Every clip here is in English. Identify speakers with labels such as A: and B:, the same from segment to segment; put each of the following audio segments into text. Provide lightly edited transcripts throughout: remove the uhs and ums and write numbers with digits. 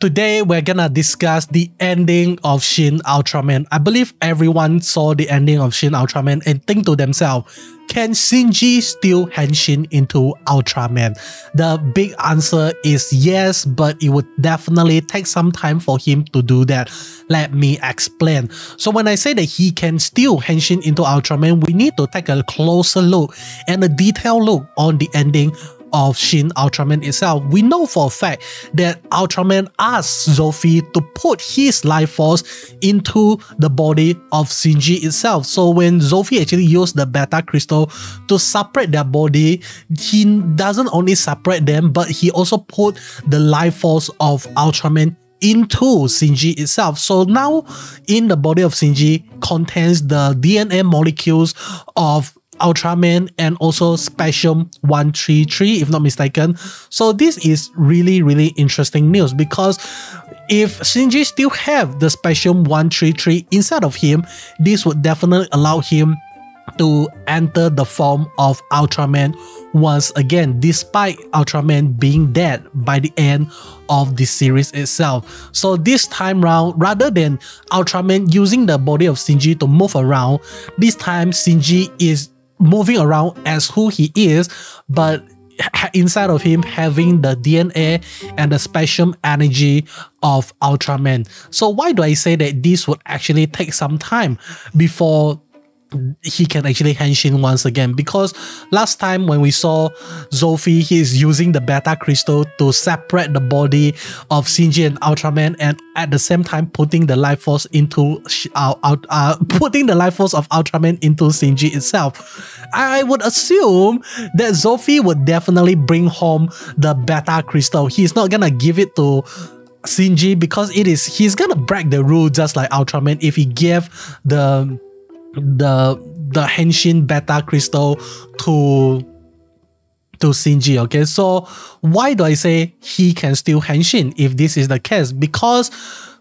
A: Today, we're gonna discuss the ending of Shin Ultraman. I believe everyone saw the ending of Shin Ultraman and think to themselves, can Shinji still henshin into Ultraman? The big answer is yes, but it would definitely take some time for him to do that. Let me explain. So when I say that he can still henshin into Ultraman, we need to take a closer look and a detailed look on the ending of Shin Ultraman itself. We know for a fact that Ultraman asked Zophy to put his life force into the body of Shinji itself. So when Zophy actually used the beta crystal to separate their body, he doesn't only separate them, but he also put the life force of Ultraman into Shinji itself. So now in the body of Shinji contains the DNA molecules of Ultraman and also Specium 133, if not mistaken. So this is really interesting news, because if Shinji still have the Specium 133 inside of him, this would definitely allow him to enter the form of Ultraman once again, despite Ultraman being dead by the end of the series itself. So this time round, rather than Ultraman using the body of Shinji to move around, this time Shinji is moving around as who he is, but inside of him having the DNA and the special energy of Ultraman. So why do I say that this would actually take some time before he can actually henshin once again? Because last time when we saw Zophy, he's using the beta crystal to separate the body of Shinji and Ultraman, and at the same time putting the life force into putting the life force of Ultraman into Shinji itself. I would assume that Zophy would definitely bring home the beta crystal. He's not gonna give it to Shinji because he's gonna break the rule just like Ultraman if he gave the henshin beta crystal to Shinji. Okay, so why do I say he can still henshin if this is the case? Because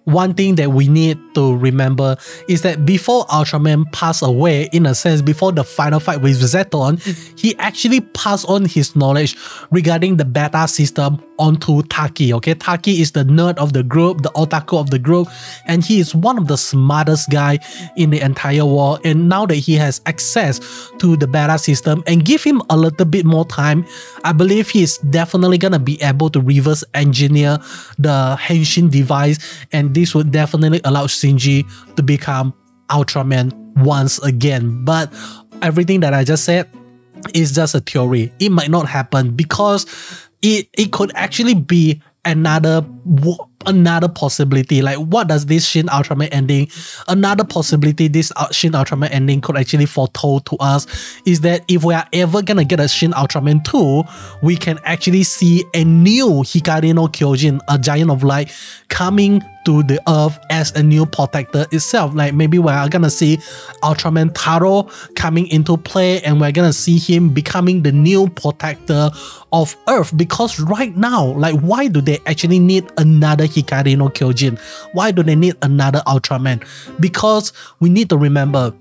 A: one thing that we need to remember is that before Ultraman passed away, in a sense, before the final fight with Zeton, he actually passed on his knowledge regarding the beta system onto Taki. Okay, Taki is the nerd of the group, the otaku of the group, and he is one of the smartest guy in the entire world. And now that he has access to the beta system and give him a little bit more time, I believe he is definitely gonna be able to reverse engineer the henshin device, and this would definitely allow Shinji to become Ultraman once again. But everything that I just said is just a theory. It might not happen because it could actually be another possibility. Like, what does this Shin Ultraman ending, another possibility this Shin Ultraman ending could actually foretold to us is that if we are ever gonna get a Shin Ultraman 2, we can actually see a new Hikari no Kyojin, a giant of light, coming to the earth as a new protector itself. Like, maybe we're gonna see Ultraman Taro coming into play, and we're gonna see him becoming the new protector of earth. Because right now, like, why do they actually need another Hikari no Kyojin? Why do they need another Ultraman? Because we need to remember,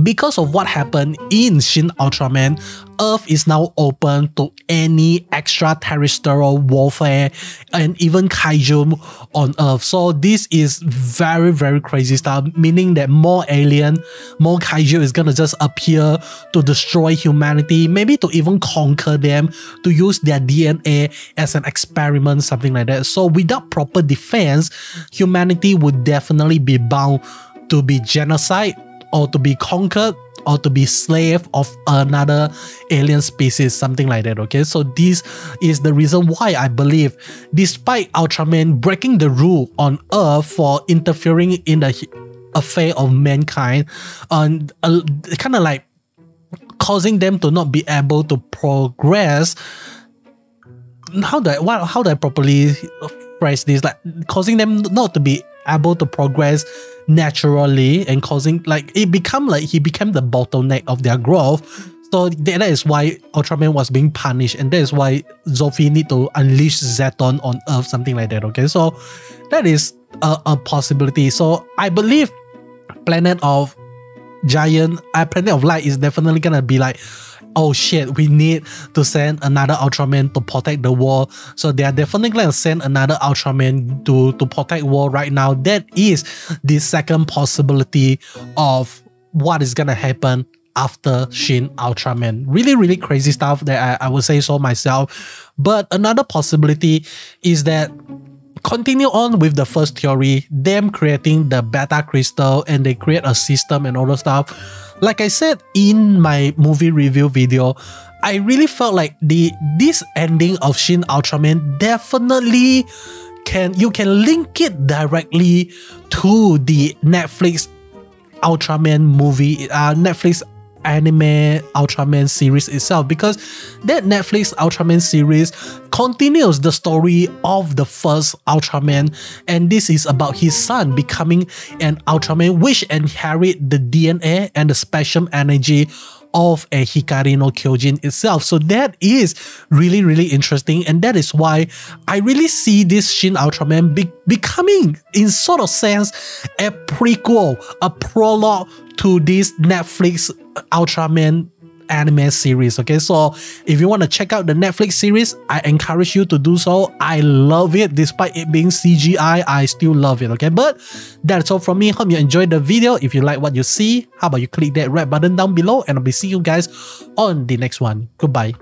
A: because of what happened in Shin Ultraman, Earth is now open to any extraterrestrial warfare and even kaiju on Earth. So this is very crazy stuff, meaning that more alien, more kaiju is gonna just appear to destroy humanity, maybe to even conquer them, to use their DNA as an experiment, something like that. So without proper defense, humanity would definitely be bound to be genocide, or to be conquered, or to be slave of another alien species, something like that. Okay, so this is the reason why I believe, despite Ultraman breaking the rule on Earth for interfering in the affair of mankind, and kind of like causing them to not be able to progress. How do I properly phrase this? Like, causing them not to be able to progress naturally, and causing, like, he became the bottleneck of their growth. So that is why Ultraman was being punished, and that is why Zophy need to unleash Zeton on Earth, something like that. Okay, so that is a possibility. So I believe Planet of Light is definitely gonna be like oh shit, we need to send another Ultraman to protect the world. So they are definitely going to send another Ultraman to protect world right now. That is the second possibility of what is going to happen after Shin Ultraman. Really, really crazy stuff that I would say so myself. But another possibility is that continue on with the first theory, them creating the beta crystal and they create a system and all that stuff. Like I said in my movie review video, I really felt like this ending of Shin Ultraman definitely you can link it directly to the Netflix Ultraman movie, Netflix anime Ultraman series itself, because that Netflix Ultraman series continues the story of the first Ultraman, and this is about his son becoming an Ultraman which inherit the DNA and the special energy of a Hikari no Kyojin itself. So that is really, really interesting, and that is why I really see this Shin Ultraman becoming, in sort of sense, a prequel, a prologue to this Netflix Ultraman anime series. Okay, so if you want to check out the Netflix series, I encourage you to do so. I love it. Despite it being CGI, I still love it. Okay, but that's all from me. Hope you enjoyed the video. If you like what you see, how about you click that red button down below, and I'll be seeing you guys on the next one. Goodbye.